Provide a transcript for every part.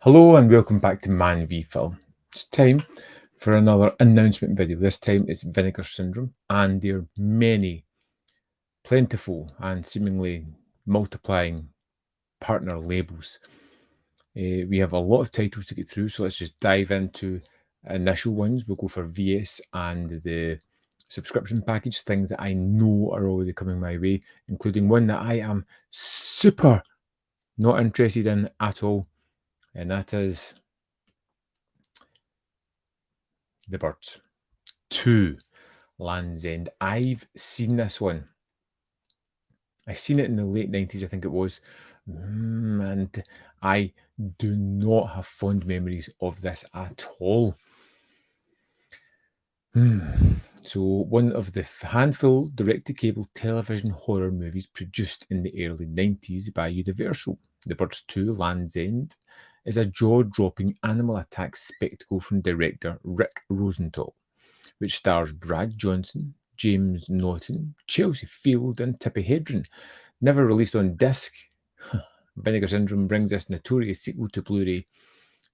Hello and welcome back to ManVFilm. It's time for another announcement video. This time it's Vinegar Syndrome, and there are many, plentiful and seemingly multiplying partner labels. We have a lot of titles to get through, so let's just dive into initial ones. We'll go for VS and the subscription package, things that I know are already coming my way, including one that I am super not interested in at all, and that is The Birds 2, Land's End. I've seen this one. I seen it in the late 90s, I think it was. And I do not have fond memories of this at all. So, one of the handful direct-to-cable television horror movies produced in the early 90s by Universal. The Birds 2, Land's End is a jaw-dropping animal attack spectacle from director Rick Rosenthal, which stars Brad Johnson, James Naughton, Chelsea Field, and Tippi Hedren. Never released on disc, Vinegar Syndrome brings this notorious sequel to Blu-ray,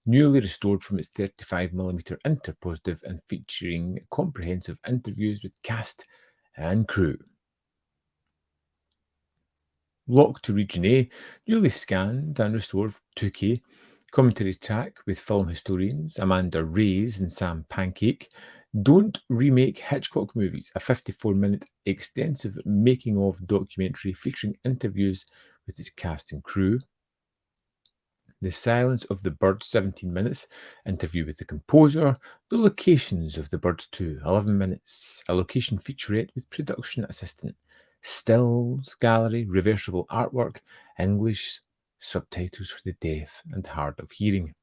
newly restored from its 35mm interpositive and featuring comprehensive interviews with cast and crew. Locked to Region A, newly scanned and restored 2K, commentary track with film historians Amanda Reyes and Sam Pancake. Don't remake Hitchcock movies, a 54-minute extensive making-of documentary featuring interviews with its cast and crew. The Silence of the Birds, 17 minutes, interview with the composer. The Locations of the Birds 2, 11 minutes, a location featurette with production assistant. Stills, gallery, reversible artwork, English subtitles for the deaf and hard of hearing.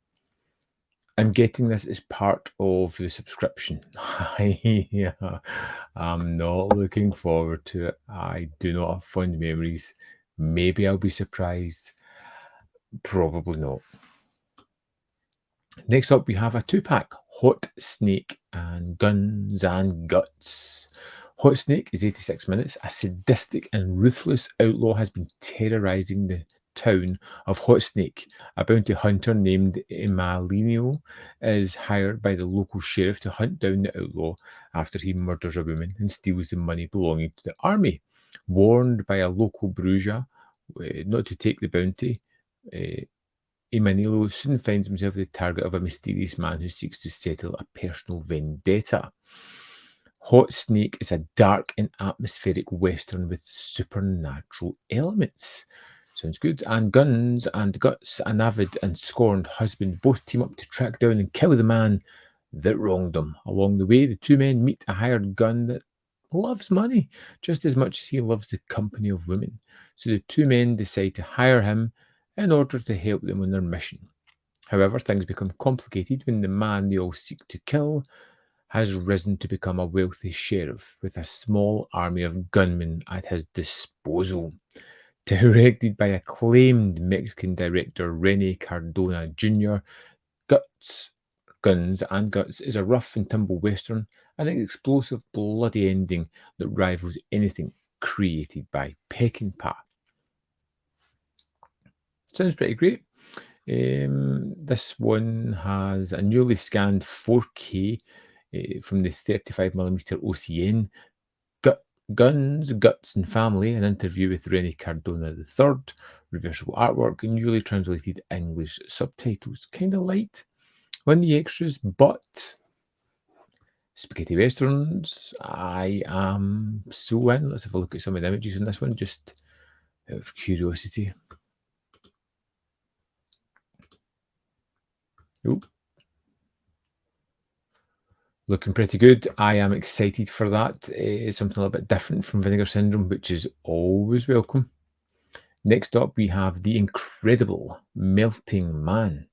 I'm getting this as part of the subscription. I'm not looking forward to it. I do not have fond memories. Maybe I'll be surprised. Probably not. Next up, we have a two-pack, Hot Snake and Guns and Guts. Hot Snake is 86 minutes. A sadistic and ruthless outlaw has been terrorizing the town of Hot Snake. A bounty hunter named Emalino is hired by the local sheriff to hunt down the outlaw after he murders a woman and steals the money belonging to the army. Warned by a local bruja not to take the bounty, Emanilo soon finds himself the target of a mysterious man who seeks to settle a personal vendetta. Hot Snake is a dark and atmospheric western with supernatural elements. Sounds good. And Guns and Guts, an avid and scorned husband, both team up to track down and kill the man that wronged them. Along the way, the two men meet a hired gun that loves money just as much as he loves the company of women. So the two men decide to hire him in order to help them on their mission. However, things become complicated when the man they all seek to kill has risen to become a wealthy sheriff with a small army of gunmen at his disposal. Directed by acclaimed Mexican director Rene Cardona Jr., Guns and Guts is a rough and tumble western and an explosive, bloody ending that rivals anything created by Peckinpah. Sounds pretty great. This one has a newly scanned 4K from the 35mm OCN. Guns, Guts and Family, an interview with Rene Cardona III, reversible artwork, and newly translated English subtitles. Kind of light on the extras, but spaghetti westerns, I am so in. Let's have a look at some of the images on this one, just out of curiosity. Oh, looking pretty good. I am excited for that. It's something a little bit different from Vinegar Syndrome, which is always welcome. Next up, we have The Incredible Melting Man.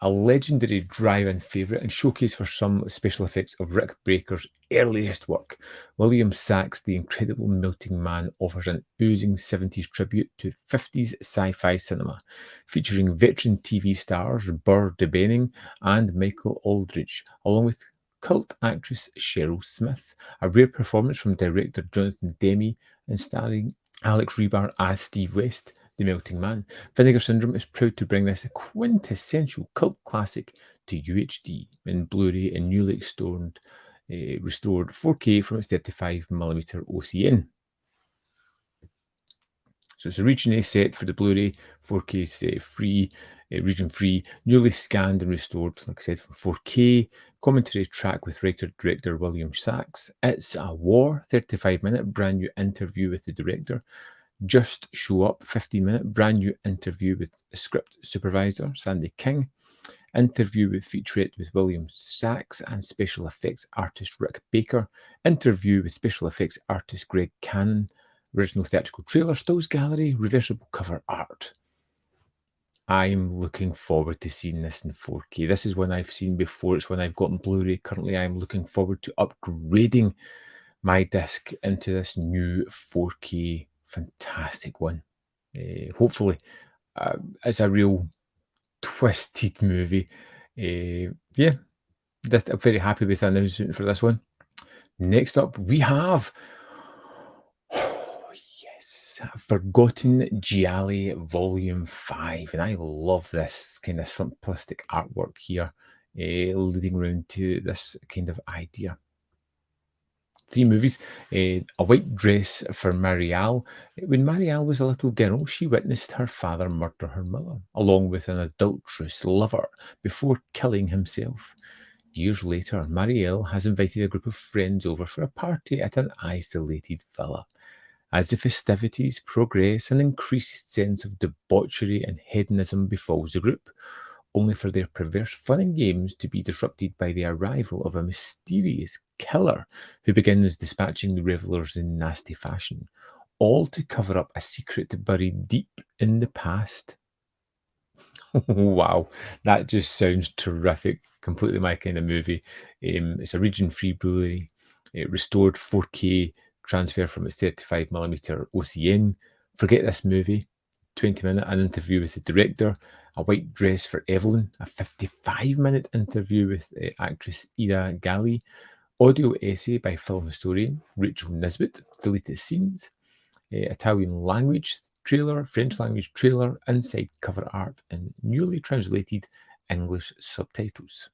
A legendary drive-in favourite and showcase for some special effects of Rick Baker's earliest work. William Sachs' The Incredible Melting Man offers an oozing 70s tribute to 50s sci-fi cinema, featuring veteran TV stars Burr DeBenning and Michael Aldridge, along with cult actress Cheryl Smith, a rare performance from director Jonathan Demme, and starring Alex Rebar as Steve West. The Melting Man. Vinegar Syndrome is proud to bring this quintessential cult classic to UHD in Blu-ray and newly restored 4K from its 35mm OCN. So it's originally set for the Blu-ray, 4K is free, region free, newly scanned and restored, like I said, from 4K. Commentary track with writer-director William Sachs. It's a War, 35-minute brand new interview with the director. Just Show Up, 15-minute brand new interview with the script supervisor, Sandy King. Interview with featurette with William Sachs and special effects artist Rick Baker. Interview with special effects artist Greg Cannon. Original theatrical trailer, stills gallery, reversible cover art. I'm looking forward to seeing this in 4K. This is one I've seen before. It's one I've got on Blu-ray. Currently, I'm looking forward to upgrading my disc into this new 4K fantastic one. Hopefully, it's a real twisted movie. Yeah, I'm very happy with the announcement for this one. Next up, we have Forgotten Gialli Volume 5, and I love this kind of simplistic artwork here, leading around to this kind of idea. 3 movies. A white dress for Marielle. When Marielle was a little girl, she witnessed her father murder her mother, along with an adulterous lover, before killing himself. Years later, Marielle has invited a group of friends over for a party at an isolated villa. As the festivities progress, an increased sense of debauchery and hedonism befalls the group, only for their perverse fun and games to be disrupted by the arrival of a mysterious killer who begins dispatching the revelers in nasty fashion, all to cover up a secret buried deep in the past. Wow, that just sounds terrific. Completely my kind of movie. It's a region-free Blu-ray, restored 4K, transfer from its 35mm OCN. Forget this movie. 20-minute an interview with the director. A white dress for Evelyn. A 55-minute interview with actress Ida Galli. Audio essay by film historian Rachel Nisbet. Deleted scenes. Italian language trailer, French language trailer, inside cover art, and newly translated English subtitles.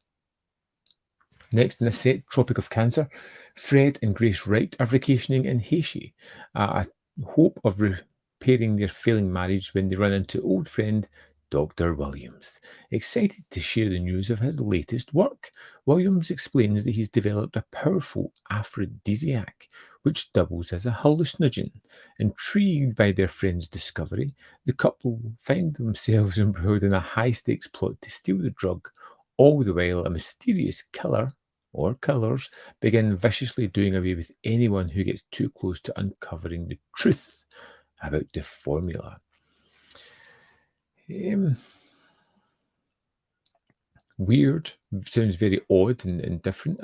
Next in the set, Tropic of Cancer. Fred and Grace Wright are vacationing in Haiti, a hope of repairing their failing marriage when they run into old friend Dr. Williams. Excited to share the news of his latest work, Williams explains that he's developed a powerful aphrodisiac which doubles as a hallucinogen. Intrigued by their friend's discovery, the couple find themselves embroiled in a high-stakes plot to steal the drug, all the while a mysterious killer, or killers, begin viciously doing away with anyone who gets too close to uncovering the truth about the formula. Weird, sounds very odd and different.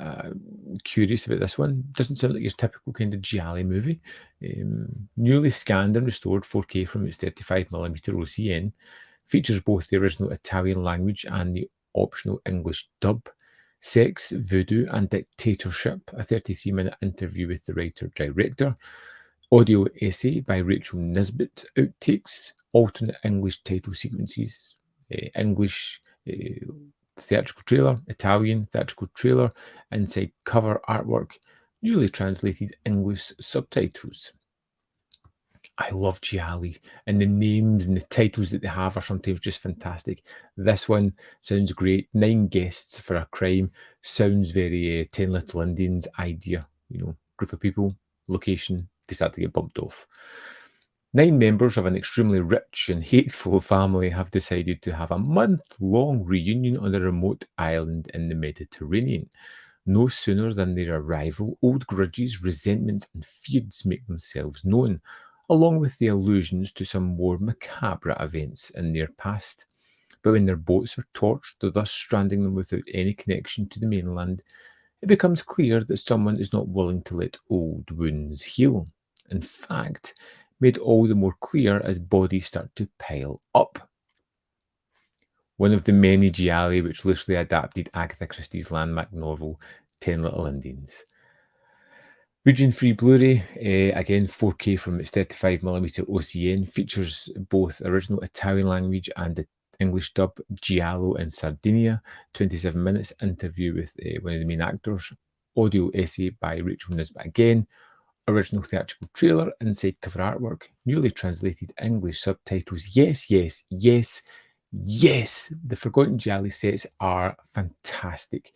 Curious about this one. Doesn't sound like your typical kind of gialli movie. Newly scanned and restored 4K from its 35mm OCN. Features both the original Italian language and the optional English dub. Sex, Voodoo and Dictatorship, a 33-minute interview with the writer-director. Audio essay by Rachel Nisbet. Outtakes, alternate English title sequences. English theatrical trailer, Italian theatrical trailer, inside cover artwork, newly translated English subtitles. I love gialli, and the names and the titles that they have are sometimes just fantastic. This one sounds great. 9 guests for a crime. Sounds very 10 Little Indians idea. Group of people, location, they start to get bumped off. 9 members of an extremely rich and hateful family have decided to have a month-long reunion on a remote island in the Mediterranean. No sooner than their arrival, old grudges, resentments, and feuds make themselves known, along with the allusions to some more macabre events in their past. But when their boats are torched, thus stranding them without any connection to the mainland, it becomes clear that someone is not willing to let old wounds heal. In fact, made all the more clear as bodies start to pile up. One of the many gialli which loosely adapted Agatha Christie's landmark novel, 10 Little Indians. Region-free Blu-ray, again 4K from its 35mm OCN, features both original Italian language and the English dub, Giallo in Sardinia, 27 minutes, interview with one of the main actors, audio essay by Rachel Nisbet again, original theatrical trailer, inside cover artwork, newly translated English subtitles. Yes, yes, yes, yes, the Forgotten Gialli sets are fantastic.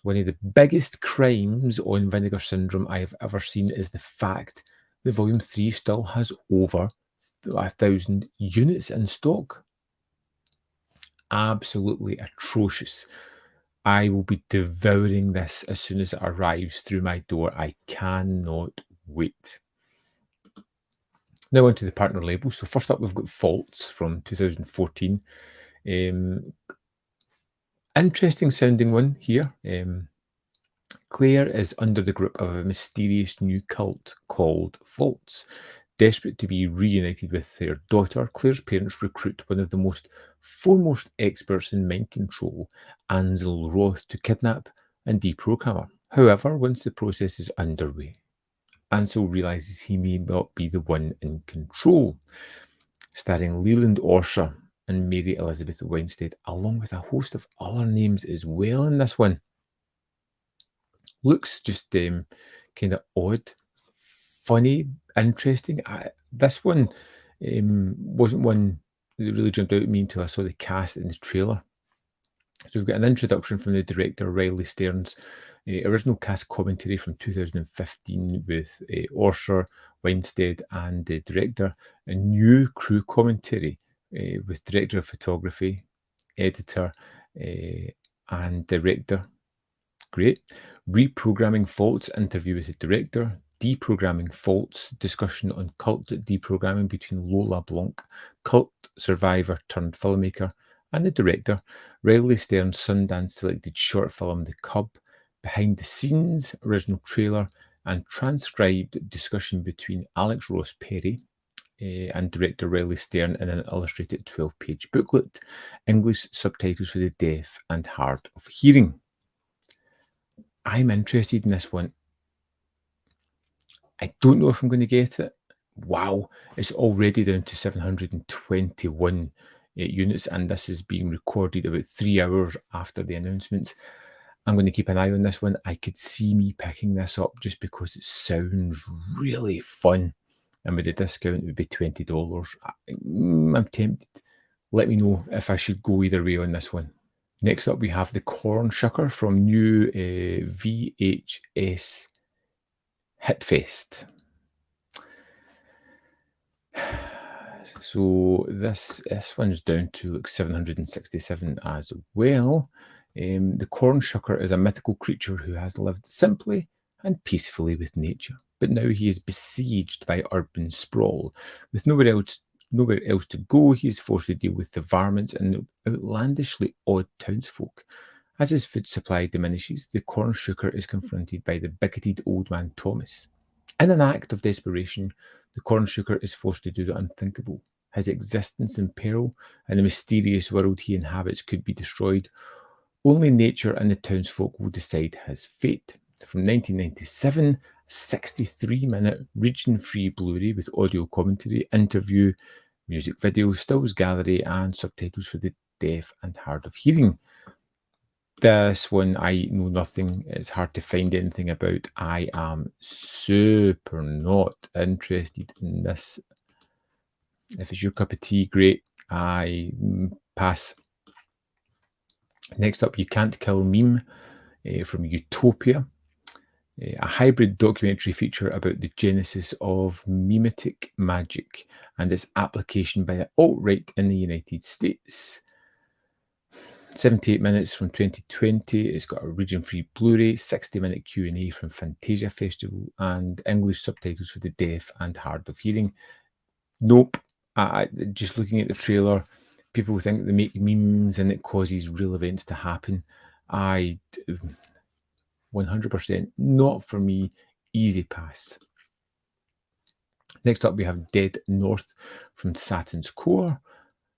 One of the biggest crimes on Vinegar Syndrome I have ever seen is the fact that Volume 3 still has over 1,000 units in stock. Absolutely atrocious. I will be devouring this as soon as it arrives through my door. I cannot wait. Now on to the partner labels. So first up, we've got Faults from 2014. Interesting sounding one here. Claire is under the grip of a mysterious new cult called Faults. Desperate to be reunited with their daughter, Claire's parents recruit one of the most foremost experts in mind control, Ansel Roth, to kidnap and deprogram her. However, once the process is underway, Ansel realizes he may not be the one in control. Starring Leland Orser and Mary Elizabeth Winstead, along with a host of other names as well in this one. Looks just kind of odd, funny, interesting. This one wasn't one that really jumped out at me until I saw the cast in the trailer. So we've got an introduction from the director, Riley Stearns, original cast commentary from 2015 with Orser, Winstead, and the director, a new crew commentary with director of photography, editor, and director. Great. Reprogramming Faults, interview with the director. Deprogramming Faults, discussion on cult deprogramming between Lola Blanc, cult survivor turned filmmaker, and the director. Riley Stearns' Sundance selected short film The Cub, behind the scenes, original trailer, and transcribed discussion between Alex Ross Perry and director Riley Stearns in an illustrated 12-page booklet, English subtitles for the deaf and hard of hearing. I'm interested in this one. I don't know if I'm going to get it. Wow, it's already down to 721 units, and this is being recorded about 3 hours after the announcements. I'm going to keep an eye on this one. I could see me picking this up just because it sounds really fun. And with the discount, it would be $20. I'm tempted. Let me know if I should go either way on this one. Next up, we have the Corn Shucker from new VHS Hitfest. So this one's down to like 767 as well. The Corn Shucker is a mythical creature who has lived simply and peacefully with nature, but now he is besieged by urban sprawl. With nowhere else to go, he is forced to deal with the varmints and outlandishly odd townsfolk. As his food supply diminishes, the Corn Shucker is confronted by the bigoted old man Thomas. In an act of desperation, the Corn Shucker is forced to do the unthinkable. His existence in peril, and the mysterious world he inhabits could be destroyed. Only nature and the townsfolk will decide his fate. From 1997, 63-minute region-free Blu-ray with audio commentary, interview, music video, stills gallery, and subtitles for the deaf and hard of hearing. This one I know nothing. It's hard to find anything about. I am super not interested in this. If it's your cup of tea, great. I pass. Next up, You Can't Kill Meme from Utopia. A hybrid documentary feature about the genesis of memetic magic and its application by the alt-right in the United States. 78 minutes from 2020. It's got a region-free Blu-ray, 60-minute Q&A from Fantasia Festival, and English subtitles for the deaf and hard of hearing. Nope. Just looking at the trailer, people think they make memes and it causes real events to happen. 100% not for me. Easy pass. Next up, we have Dead North from Saturn's Core.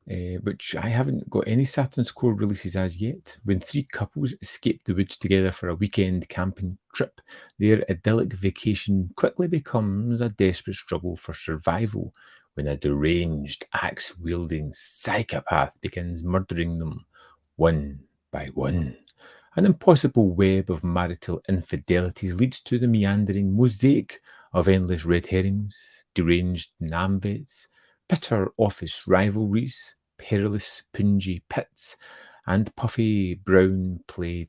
which I haven't got any Saturn Score releases as yet. When three couples escape the woods together for a weekend camping trip, their idyllic vacation quickly becomes a desperate struggle for survival when a deranged, axe-wielding psychopath begins murdering them one by one. An impossible web of marital infidelities leads to the meandering mosaic of endless red herrings, deranged namvets, bitter office rivalries, perilous punji pits, and puffy brown plaid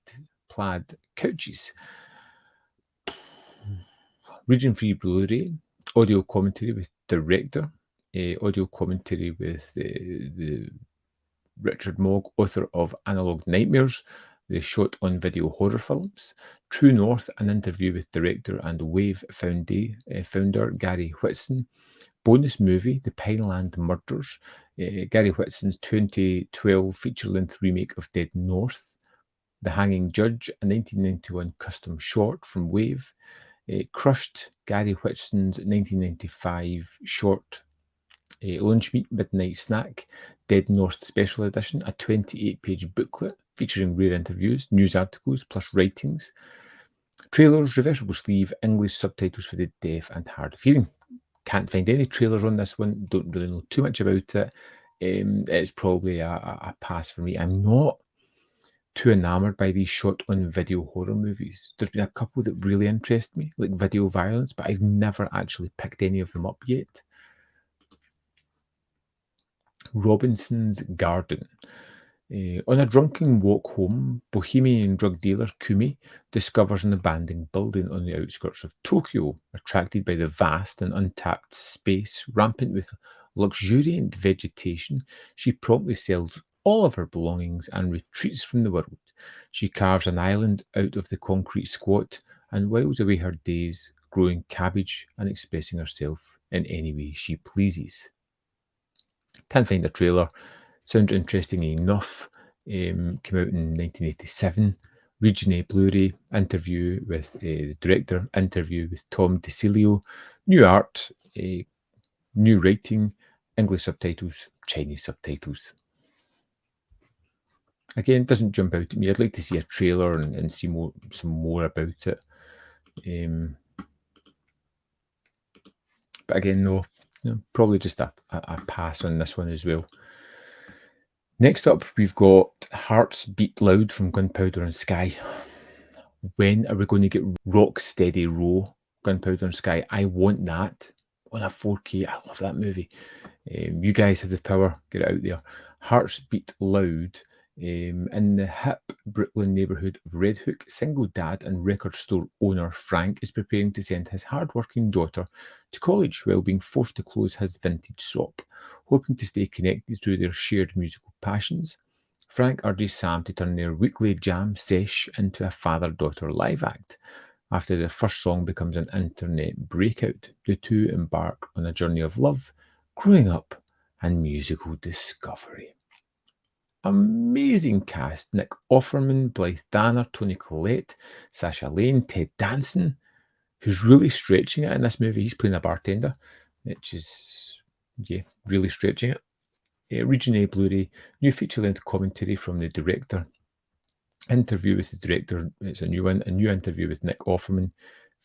couches. Region-free Blu-ray, audio commentary with director, audio commentary with the Richard Mogg, author of Analog Nightmares, the shot-on-video horror films. True North, an interview with director and Wave founder Gary Whitson. Bonus movie, The Pineland Murders, Gary Whitson's 2012 feature-length remake of Dead North. The Hanging Judge, a 1991 custom short from Wave. Crushed, Gary Whitson's 1995 short. Lunch Meat Midnight Snack, Dead North Special Edition, a 28-page booklet featuring rare interviews, news articles, plus writings. Trailers, reversible sleeve, English subtitles for the deaf and hard of hearing. Can't find any trailers on this one, don't really know too much about it. It's probably a pass for me. I'm not too enamored by these shot-on-video horror movies. There's been a couple that really interest me, like Video Violence, but I've never actually picked any of them up yet. Robinson's Garden. On a drunken walk home, bohemian drug dealer Kumi discovers an abandoned building on the outskirts of Tokyo. Attracted by the vast and untapped space, rampant with luxuriant vegetation, she promptly sells all of her belongings and retreats from the world. She carves an island out of the concrete squat and whiles away her days growing cabbage and expressing herself in any way she pleases. Can't find a trailer. Sounds interesting enough. Came out in 1987. Region A Blu-ray, interview with the director, interview with Tom DeCilio, new art, new writing, English subtitles, Chinese subtitles. Again, it doesn't jump out at me. I'd like to see a trailer and see some more about it. But again, no, probably just a pass on this one as well. Next up, we've got Hearts Beat Loud from Gunpowder and Sky. When are we going to get Rock Steady Row, Gunpowder and Sky? I want that on a 4K. I love that movie. You guys have the power. Get it out there. Hearts Beat Loud. In the hip Brooklyn neighborhood of Red Hook, single dad and record store owner Frank is preparing to send his hard-working daughter to college while being forced to close his vintage shop. Hoping to stay connected through their shared musical passions, Frank urges Sam to turn their weekly jam sesh into a father-daughter live act. After their first song becomes an internet breakout, the two embark on a journey of love, growing up, and musical discovery. Amazing cast. Nick Offerman, Blythe Danner, Toni Collette, Sasha Lane, Ted Danson, who's really stretching it in this movie. He's playing a bartender, which is, really stretching it. Region A Blu-ray, new feature-length commentary from the director. Interview with the director, it's a new one. A new interview with Nick Offerman.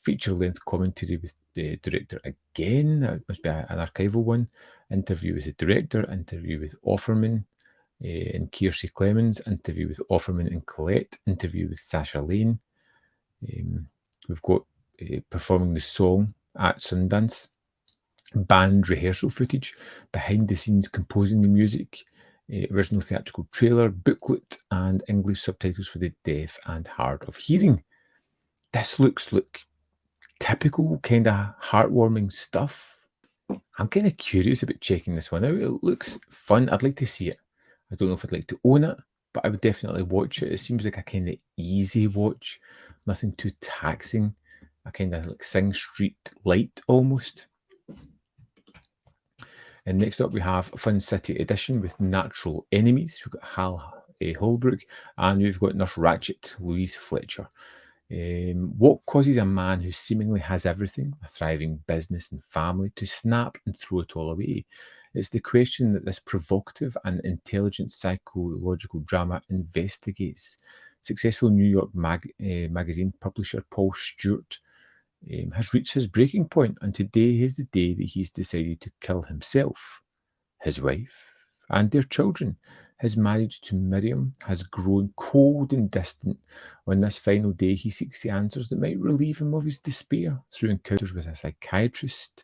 Feature-length commentary with the director again. That must be an archival one. Interview with the director. Interview with Offerman and Kiersey Clemens. Interview with Offerman and Collette. Interview with Sasha Lane. We've got performing the song at Sundance. Band rehearsal footage, behind the scenes composing the music, original theatrical trailer, booklet, and English subtitles for the deaf and hard of hearing. This looks like typical kind of heartwarming stuff. I'm kind of curious about checking this one out. It looks fun. I'd like to see it. I don't know if I'd like to own it, but I would definitely watch it. It seems like a kind of easy watch, nothing too taxing, a kind of like Sing Street light almost. And next up, we have Fun City Edition with Natural Enemies. We've got Hal Holbrook, and we've got Nurse Ratched, Louise Fletcher. What causes a man who seemingly has everything, a thriving business and family, to snap and throw it all away? It's the question that this provocative and intelligent psychological drama investigates. Successful New York magazine publisher Paul Stewart has reached his breaking point, and today is the day that he's decided to kill himself, his wife, and their children. His marriage to Miriam has grown cold and distant. On this final day, he seeks the answers that might relieve him of his despair through encounters with a psychiatrist,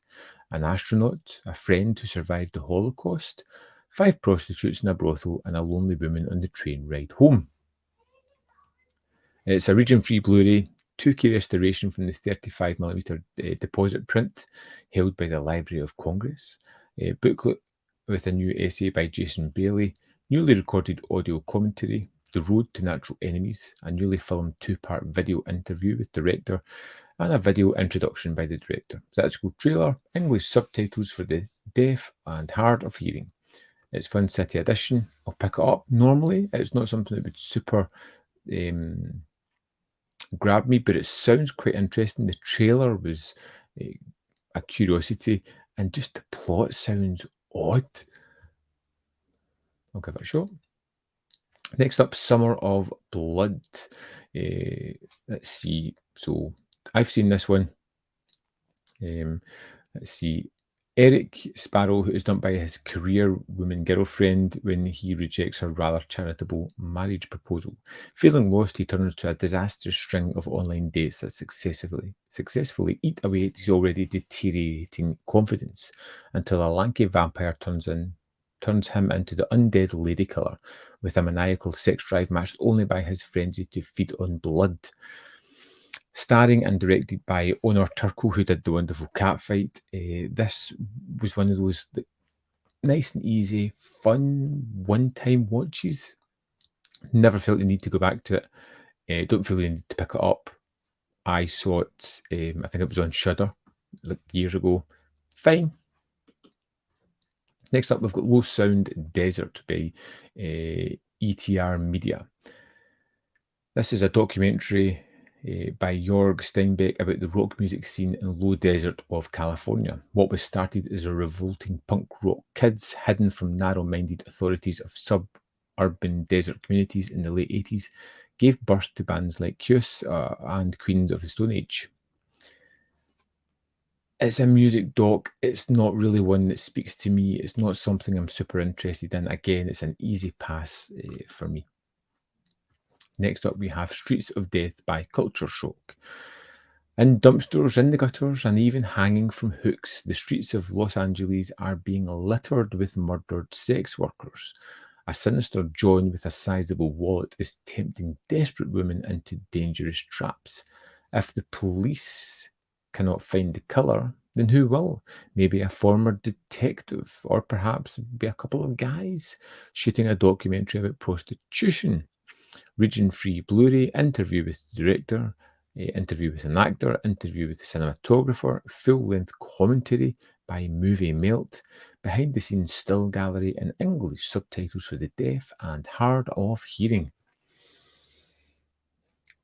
an astronaut, a friend who survived the Holocaust, 5 prostitutes in a brothel, and a lonely woman on the train ride home. It's a region-free Blu-ray, 2K restoration from the 35mm deposit print held by the Library of Congress, a booklet with a new essay by Jason Bailey, newly recorded audio commentary, The Road to Natural Enemies, a newly filmed 2-part video interview with director, and a video introduction by the director. Theatrical trailer, English subtitles for the deaf and hard of hearing. It's Fun City Edition. I'll pick it up. Normally, it's not something that would super grab me, but it sounds quite interesting. The trailer was a curiosity, and just the plot sounds odd. I'll give it a shot. Next up, Summer of Blood. Let's see. So I've seen this one. Let's see. Eric Sparrow, who is dumped by his career woman girlfriend when he rejects her rather charitable marriage proposal. Feeling lost, he turns to a disastrous string of online dates that successfully eat away at his already deteriorating confidence until a lanky vampire turns him into the undead lady killer with a maniacal sex drive matched only by his frenzy to feed on blood. Starring and directed by Honor Turco, who did the wonderful Catfight. This was one of those nice and easy, fun, one-time watches. Never felt the need to go back to it. Don't feel the need to pick it up. I saw it, I think it was on Shudder, like years ago. Fine. Next up, we've got Low Sound Desert by ETR Media. This is a documentary by Jorg Steinbeck about the rock music scene in Low Desert of California. What was started as a revolting punk rock kids hidden from narrow-minded authorities of suburban desert communities in the late 80s gave birth to bands like Kiss and Queens of the Stone Age. It's a music doc. It's not really one that speaks to me. It's not something I'm super interested in. Again, it's an easy pass for me. Next up, we have Streets of Death by Culture Shock. In dumpsters, in the gutters, and even hanging from hooks, the streets of Los Angeles are being littered with murdered sex workers. A sinister John with a sizable wallet is tempting desperate women into dangerous traps. If the police cannot find the killer, then who will? Maybe a former detective, or perhaps be a couple of guys shooting a documentary about prostitution. Region-free Blu-ray, interview with the director, interview with an actor, interview with the cinematographer, full-length commentary by Movie Melt, behind-the-scenes still gallery, and English subtitles for the deaf and hard of hearing.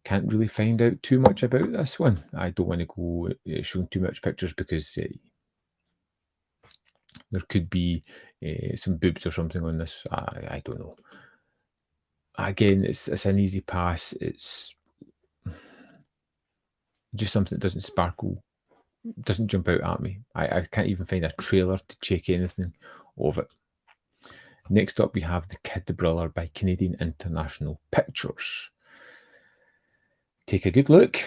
Can't really find out too much about this one. I don't want to go showing too much pictures because there could be some boobs or something on this. I don't know. Again, it's an easy pass. It's just something that doesn't sparkle, doesn't jump out at me. I can't even find a trailer to check anything of it. Next up, we have The Kid the Brother by Canadian International Pictures. Take a good look.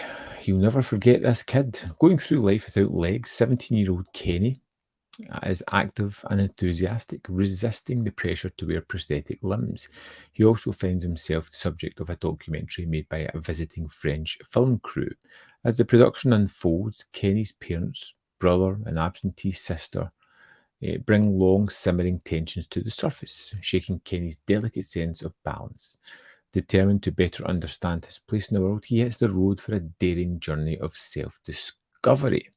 You'll never forget this kid. Going through life without legs, 17-year-old Kenny is active and enthusiastic, resisting the pressure to wear prosthetic limbs. He also finds himself the subject of a documentary made by a visiting French film crew. As the production unfolds, Kenny's parents, brother, and absentee sister bring long, simmering tensions to the surface, shaking Kenny's delicate sense of balance. Determined to better understand his place in the world, he hits the road for a daring journey of self-discovery.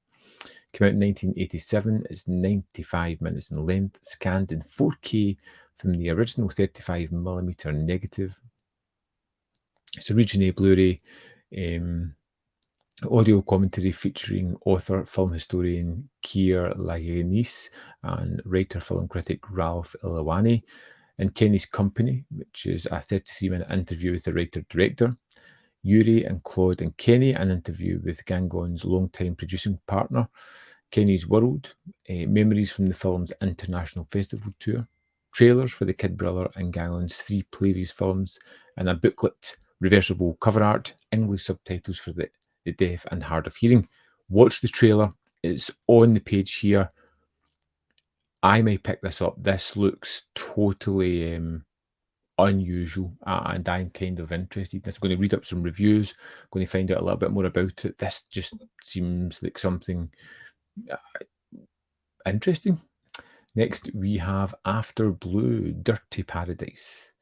Came out in 1987, it's 95 minutes in length, scanned in 4K from the original 35mm negative. It's a Region A Blu-ray, Audio commentary featuring author, film historian Keir Laganis and writer, film critic Ralph Ilawani. In Kenny's Company, which is a 33-minute interview with the writer-director. Yuri and Claude and Kenny, an interview with Gangon's longtime producing partner. Kenny's World, memories from the film's international festival tour. Trailers for the Kid Brother and Gangon's 3 previous films, and a booklet, reversible cover art, English subtitles for the deaf and hard of hearing. Watch the trailer, it's on the page here. I may pick this up. This looks totally unusual, and I'm kind of interested. I'm going to read up some reviews, going to find out a little bit more about it. This just seems like something interesting. Next, we have After Blue, Dirty Paradise.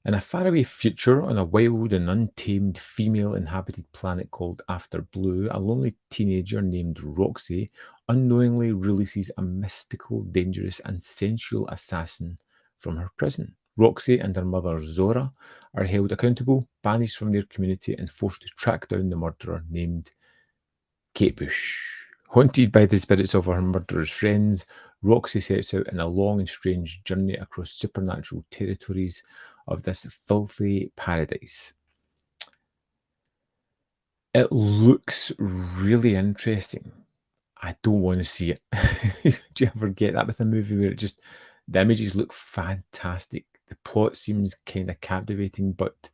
In a faraway future, on a wild and untamed female-inhabited planet called After Blue, a lonely teenager named Roxy unknowingly releases a mystical, dangerous, and sensual assassin from her prison. Roxy and her mother Zora are held accountable, banished from their community, and forced to track down the murderer named Kate Bush. Haunted by the spirits of her murderer's friends, Roxy sets out on a long and strange journey across supernatural territories of this filthy paradise. It looks really interesting. I don't want to see it. Do you ever get that with a movie where the images look fantastic, the plot seems kind of captivating, but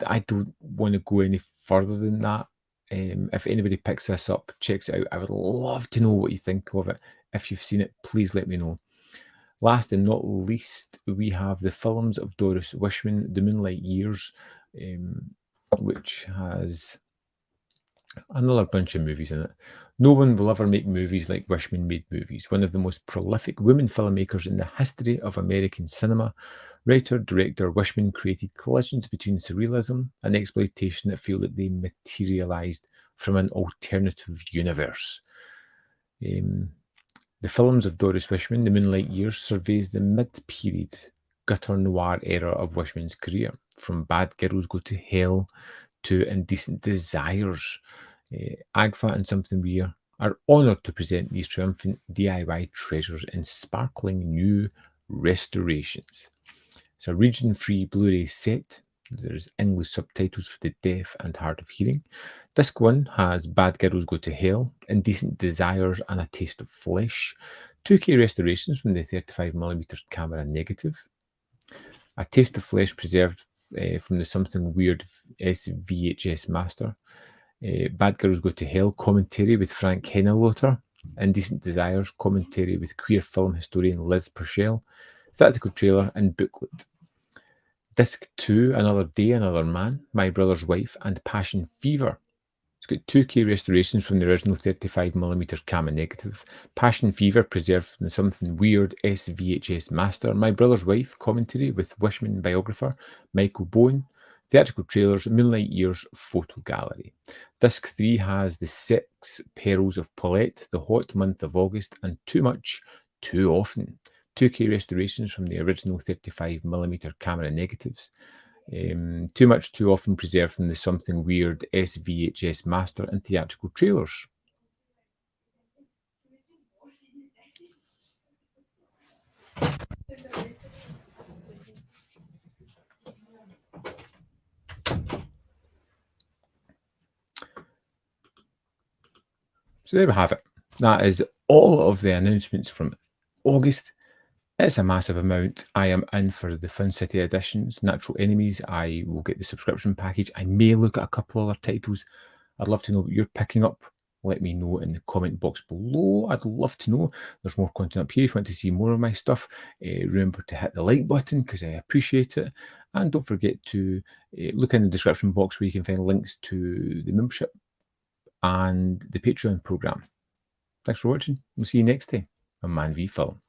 I don't want to go any further than that. If anybody picks this up, checks it out, I would love to know what you think of it. If you've seen it, please let me know. Last and not least, we have the films of Doris Wishman, The Moonlight Years, which has another bunch of movies in it. No one will ever make movies like Wishman made movies. One of the most prolific women filmmakers in the history of American cinema, writer-director Wishman created collisions between surrealism and exploitation that feel like they materialized from an alternative universe. The films of Doris Wishman, The Moonlight Years, surveys the mid-period gutter noir era of Wishman's career, from Bad Girls Go to Hell to Indecent Desires. Agfa and Something Weird are honoured to present these triumphant DIY treasures in sparkling new restorations. It's a region-free Blu-ray set. There's English subtitles for the deaf and hard of hearing. Disc 1 has Bad Girls Go to Hell, Indecent Desires, and A Taste of Flesh. 2K restorations from the 35mm camera negative. A Taste of Flesh preserved from the Something Weird SVHS master. Bad Girls Go to Hell commentary with Frank Hennelotter. Indecent Desires commentary with queer film historian Liz Purcell. Theatrical trailer and booklet. Disc 2, Another Day, Another Man, My Brother's Wife, and Passion Fever. It's got 2K restorations from the original 35mm camera negative. Passion Fever preserved from the Something Weird SVHS master. My Brother's Wife commentary with Wishman biographer Michael Bowen. Theatrical trailers, Moonlight Years photo gallery. Disc 3 has The 6 Perils of Paulette, The Hot Month of August, and Too Much, Too Often. 2K restorations from the original 35mm camera negatives. Too Much, Too Often preserved from the Something Weird SVHS master and theatrical trailers. So there we have it. That is all of the announcements from August. It's a massive amount. I am in for the Fun City editions, Natural Enemies. I will get the subscription package. I may look at a couple other titles. I'd love to know what you're picking up. Let me know in the comment box below. I'd love to know. There's more content up here if you want to see more of my stuff. Remember to hit the like button because I appreciate it. And don't forget to look in the description box where you can find links to the membership and the Patreon program. Thanks for watching. We'll see you next time on ManVFilm.